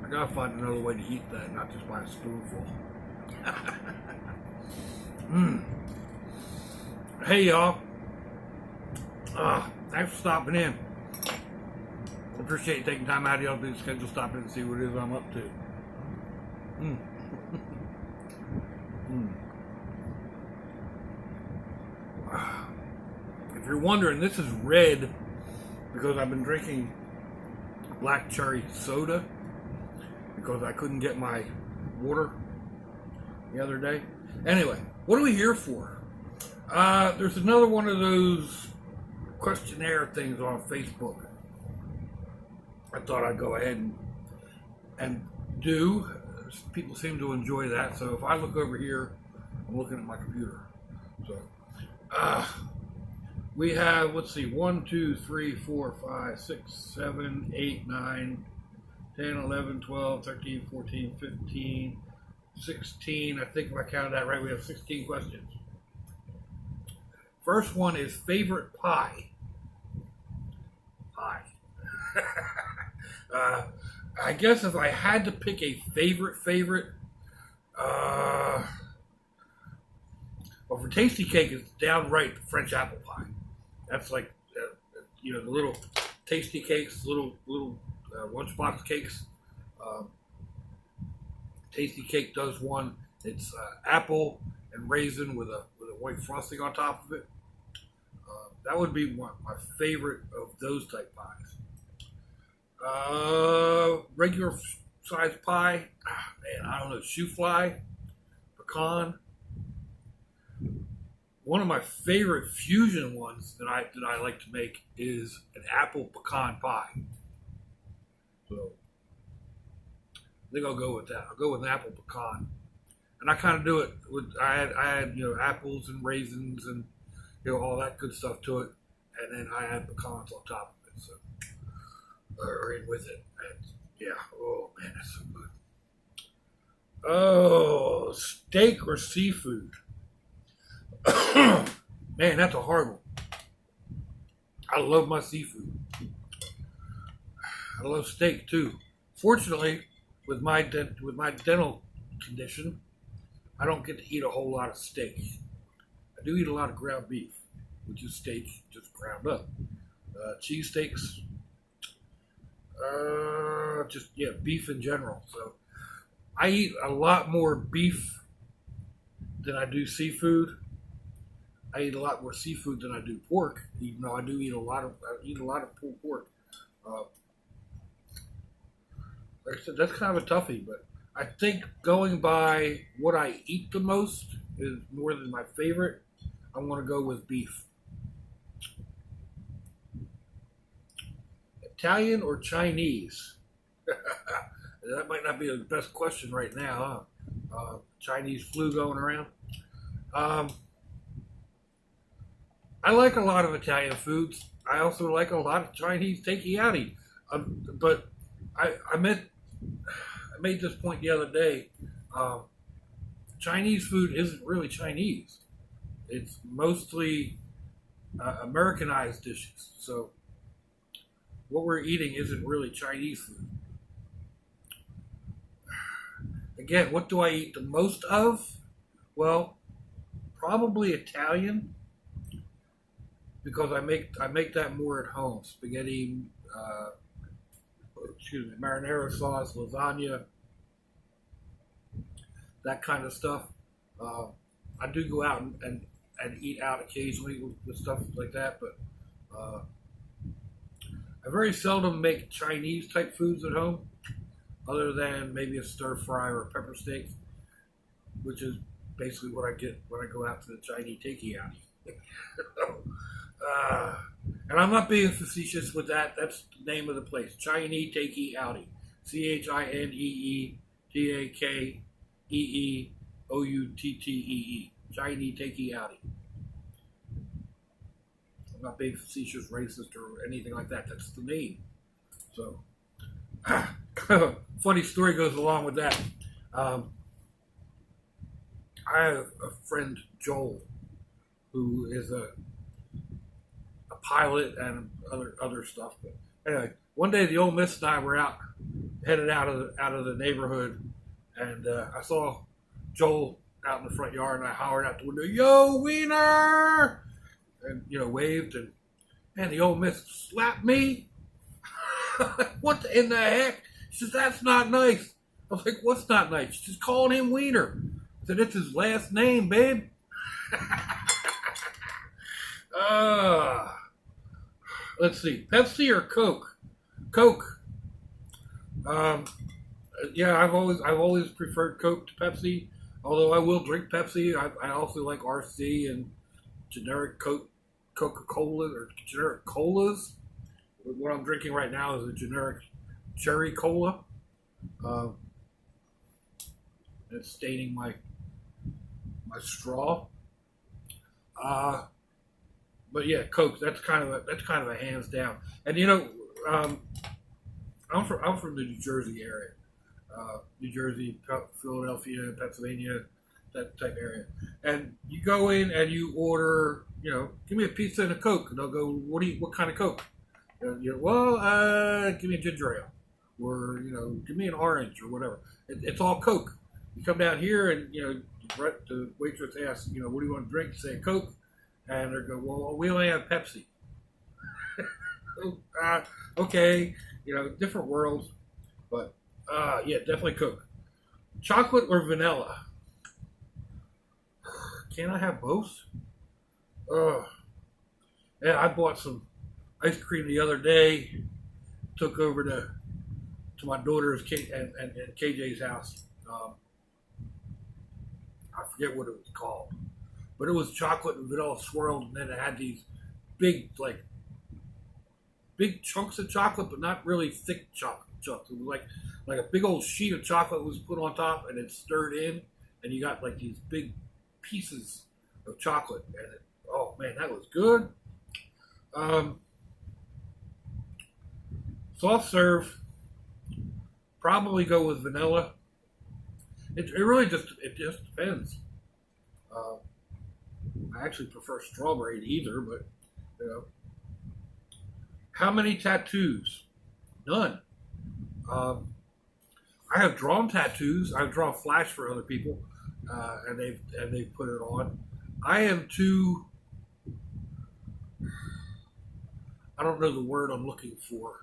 gotta find another way to eat that, not just by a spoonful. Hey y'all. Thanks for stopping in. Appreciate you taking time out of your busy schedule, stop in and see what it is I'm up to. If you're wondering, this is red because I've been drinking black cherry soda because I couldn't get my water the other day. Anyway, what are we here for? There's another one of those questionnaire things on Facebook. I thought I'd go ahead and do. People seem to enjoy that. So if I look over here, I'm looking at my computer. So we have, let's see, 1, 2, 3, 4, 5, 6, 7, 8, 9, 10, 11, 12, 13, 14, 15, 16. I think if I counted that right, we have 16 questions. First one is favorite pie. Pie. I guess if I had to pick a favorite, well, for tasty cake, it's downright French apple pie. That's like, the little tasty cakes, little lunchbox cakes. Tasty cake does one. It's apple and raisin with a white frosting on top of it. That would be my favorite of those type pies. Regular size pie, I don't know, shoe fly, pecan. One of my favorite fusion ones that I like to make is an apple pecan pie. So I think I'll go with that. I'll go with an apple pecan, and I kind of do it with I had apples and raisins and all that good stuff to it, and then I add pecans on top of it. So. Or in with it. And yeah, oh man, that's so good. Oh, steak or seafood? Man, that's a hard one. I love my seafood. I love steak too. Fortunately, with my dental condition, I don't get to eat a whole lot of steak. I do eat a lot of ground beef, which is steak just ground up. Cheese steaks. Beef in general. So I eat a lot more beef than I do seafood. I eat a lot more seafood than I do pork, even though I do eat a lot of pulled pork. Like I said, that's kind of a toughie, but I think going by what I eat the most is more than my favorite. I'm going to go with beef. Italian or Chinese? That might not be the best question right now, huh? Chinese flu going around. I like a lot of Italian foods. I also like a lot of Chinese takeout. But I made this point the other day. Chinese food isn't really Chinese. It's mostly Americanized dishes. So what we're eating isn't really Chinese food. Again, what do I eat the most of? Well, probably Italian, because I make that more at home. Spaghetti, marinara sauce, lasagna, that kind of stuff. I do go out and eat out occasionally with stuff like that, but I very seldom make Chinese type foods at home, other than maybe a stir fry or a pepper steak, which is basically what I get when I go out to the Chinese takeout. And I'm not being facetious with that. That's the name of the place, Chinese Takeout. ChineeTakeeOuttee. Chinese Takeout. I'm not being facetious, racist, or anything like that. That's the name. So, funny story goes along with that. I have a friend, Joel, who is a pilot and other stuff. But anyway, one day the old miss and I were out headed out of the neighborhood, and I saw Joel out in the front yard, and I hollered out the window, "Yo, Weiner!" and waved, and the old miss slapped me. What in the heck? She says, "That's not nice." I was like, "What's not nice?" She's calling him Weiner. I said, "It's his last name, babe." Let's see, Pepsi or Coke? Coke. Yeah, I've always preferred Coke to Pepsi. Although I will drink Pepsi, I also like RC and generic Coca-Cola or generic colas. What I'm drinking right now is a generic cherry cola. It's staining my straw. But yeah, Coke. That's kind of a hands down. And I'm from the New Jersey area, New Jersey, Philadelphia, Pennsylvania, that type area. And you go in and you order, give me a pizza and a Coke, and they'll go, what kind of Coke? Well, give me a ginger ale, or give me an orange or whatever. It's all Coke. You come down here and the waitress asks, what do you want to drink? You say Coke, and they go, well, we only have Pepsi. Okay, different worlds, but yeah, definitely Coke. Chocolate or vanilla? Can I have both? Yeah, I bought some ice cream the other day. Took over to my daughter's and KJ's house. I forget what it was called, but it was chocolate and vanilla swirled, and then it had these big chunks of chocolate, but not really thick chocolate chunks. It was like a big old sheet of chocolate was put on top, and it stirred in, and you got like these big pieces of chocolate, and oh man, that was good. Soft serve, probably go with vanilla. It really just depends. I actually prefer strawberry to either, but How many tattoos? None. I have drawn tattoos. I've drawn flash for other people, and they've put it on. I am too. I don't know the word I'm looking for.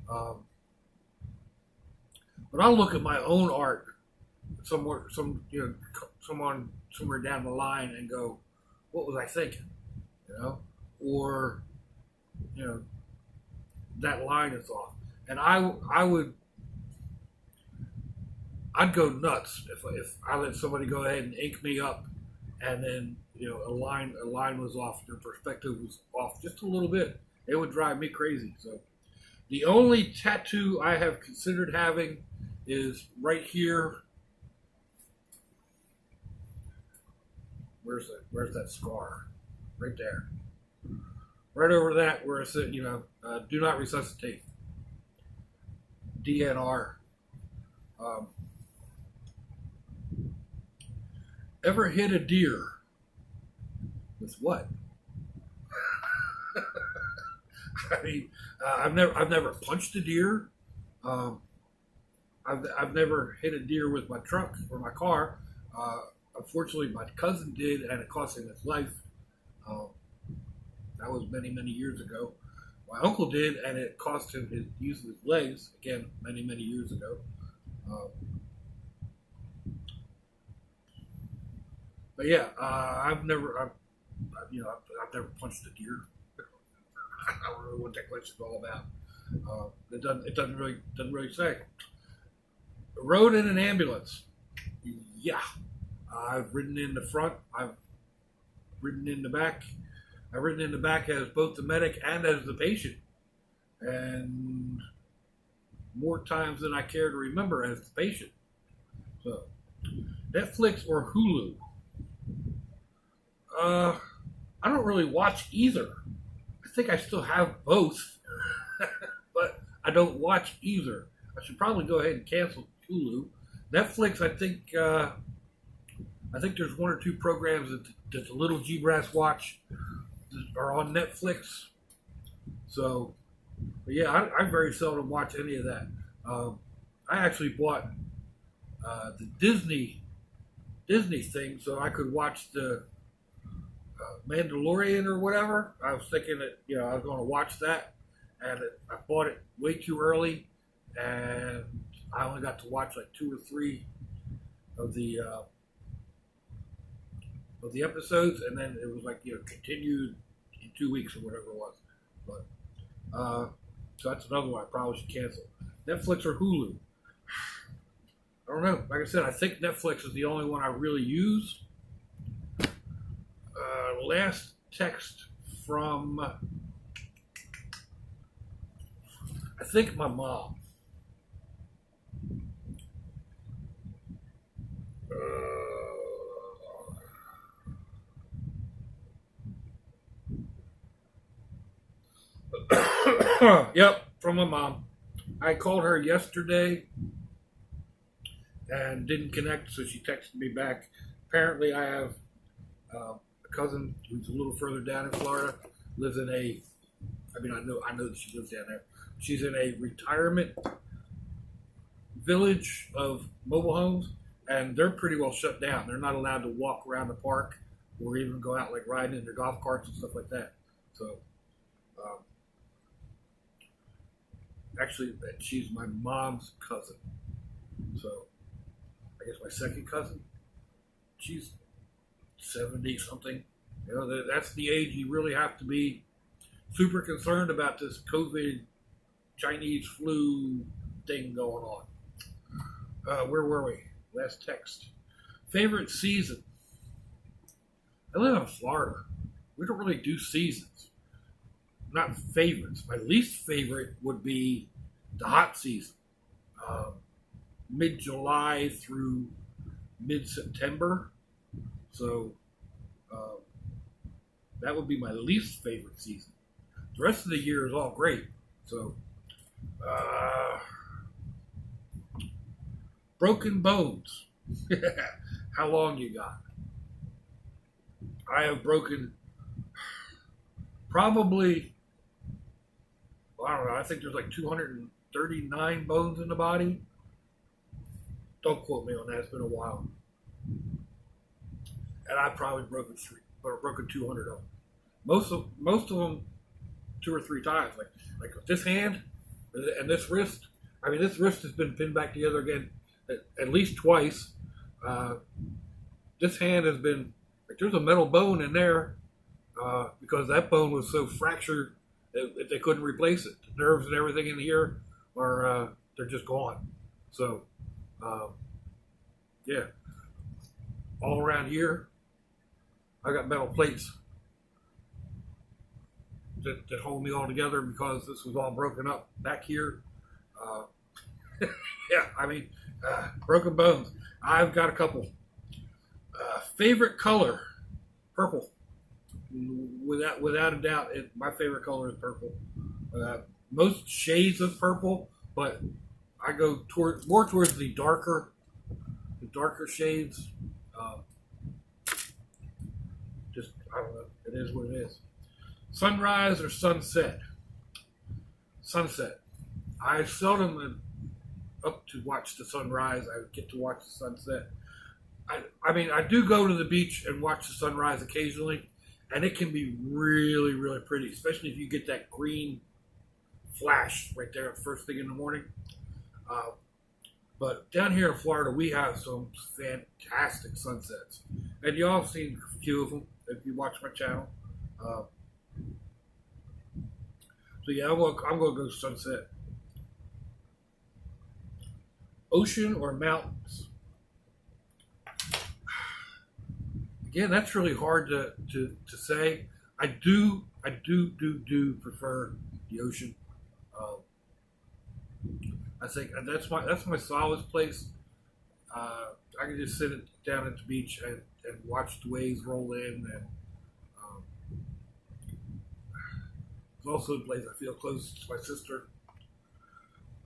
But I'll look at my own art somewhere down the line and go, what was I thinking? Or that line is off. And I'd go nuts if I let somebody go ahead and ink me up, and then a line was off, their perspective was off just a little bit. It would drive me crazy. So the only tattoo I have considered having is right here. Where's that scar? Right there. Right over that where it said, do not resuscitate. DNR. Ever hit a deer? With what? I mean, I've never punched a deer. I've never hit a deer with my truck or my car. Unfortunately, my cousin did, and it cost him his life. That was many, many years ago. My uncle did, and it cost him his use of his legs, again, many, many years ago. But yeah, I've never punched a deer. I don't know what that question's all about. It doesn't really say. Rode in an ambulance. Yeah, I've ridden in the front. I've ridden in the back. I've ridden in the back as both the medic and as the patient, and more times than I care to remember as the patient. So, Netflix or Hulu? I don't really watch either. I think I still have both, but I don't watch either. I should probably go ahead and cancel Hulu. Netflix, I think there's one or two programs that the little G-Brass watch are on Netflix. So, but yeah, I very seldom watch any of that. I actually bought the Disney thing so I could watch the Mandalorian or whatever. I was thinking that I was going to watch that, and I bought it way too early, and I only got to watch like 2 or 3 of the episodes, and then it was like continued in 2 weeks or whatever it was. But so that's another one I probably should cancel. Netflix or Hulu? I don't know. Like I said, I think Netflix is the only one I really use. Last text from I think my mom. Yep, from my mom. I called her yesterday and didn't connect, so she texted me back. Apparently, I have a cousin who's a little further down in Florida. Lives in a, I mean, I know that she lives down there. She's in a retirement village of mobile homes, and they're pretty well shut down. They're not allowed to walk around the park or even go out like riding in their golf carts and stuff like that. So, actually, she's my mom's cousin. So, I guess my second cousin. She's 70 something. That's the age you really have to be super concerned about this COVID Chinese flu thing going on. Where were we? Last text. Favorite season? I live in Florida. We don't really do seasons. Not favorites. My least favorite would be the hot season. Mid-July through mid-September. So that would be my least favorite season. The rest of the year is all great. So broken bones. How long you got? I have broken probably, I don't know, I think there's like 239 bones in the body. Don't quote me on that, it's been a while. And I've probably broken 200 of them. Most of them 2 or 3 times. Like with this hand and this wrist. I mean, this wrist has been pinned back together again at least twice. This hand has been like there's a metal bone in there because that bone was so fractured that they couldn't replace it. The nerves and everything in here are they're just gone. So yeah, all around here I got metal plates that hold me all together because this was all broken up back here. Yeah, I mean, broken bones. I've got a couple. Favorite color? Purple. Without a doubt, my favorite color is purple. Most shades of purple, but I go more towards the darker shades. Just I don't know. It is what it is. Sunrise or sunset? Sunset. I seldom am up to watch the sunrise. I get to watch the sunset. I mean, I do go to the beach and watch the sunrise occasionally, and it can be really, really pretty, especially if you get that green flash right there first thing in the morning. But down here in Florida, we have some fantastic sunsets, and y'all have seen a few of them if you watch my channel. So yeah, I'm gonna go sunset. Ocean or mountains? Again, that's really hard to say. I do prefer the ocean. I think that's my solace place. I can just sit down at the beach and watch the waves roll in, and it's also a place I feel close to my sister.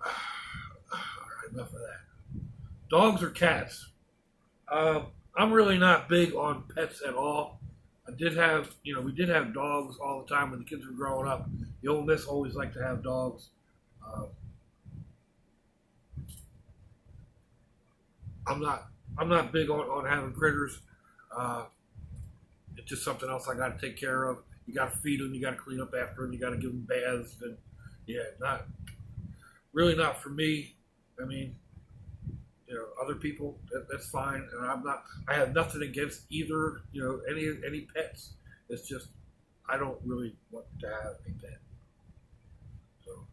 All right, enough of that. Dogs or cats? I'm really not big on pets at all. We did have dogs all the time when the kids were growing up. The old miss always liked to have dogs. I'm not big on having critters. It's just something else I got to take care of. You got to feed them. You got to clean up after them. You got to give them baths. And yeah, not for me. I mean, other people, that's fine. And I have nothing against either, any pets. It's just, I don't really want to have a pet. So,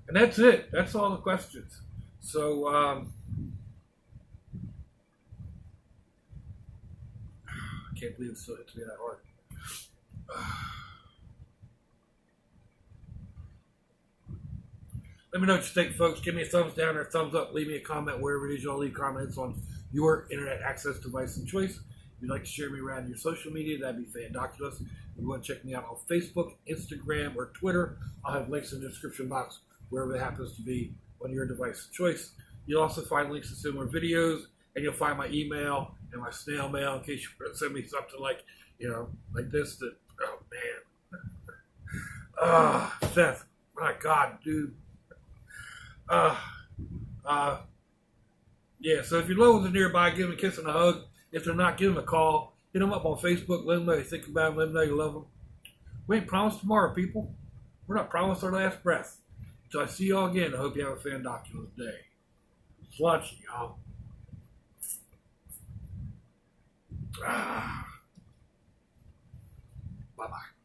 and that's it. That's all the questions. So, I can't believe it still hits me that hard. Let me know what you think, folks. Give me a thumbs down or a thumbs up. Leave me a comment wherever it is y'all leave comments on your internet access device and choice. If you'd like to share me around your social media, that'd be fantabulous. If you want to check me out on Facebook, Instagram, or Twitter, I'll have links in the description box wherever it happens to be on your device of choice. You'll also find links to similar videos, and you'll find my email and my snail mail in case you want to send me something like this. That, oh man, Seth, my God, dude. Yeah, so if your loved ones are nearby, give them a kiss and a hug. If they're not, give them a call. Hit them up on Facebook. Let them know you think about them. Let them know you love them. We ain't promised tomorrow, people. We're not promised our last breath. So I see y'all again. I hope you have a fantabulous day. Slunchy, y'all. Bye-bye.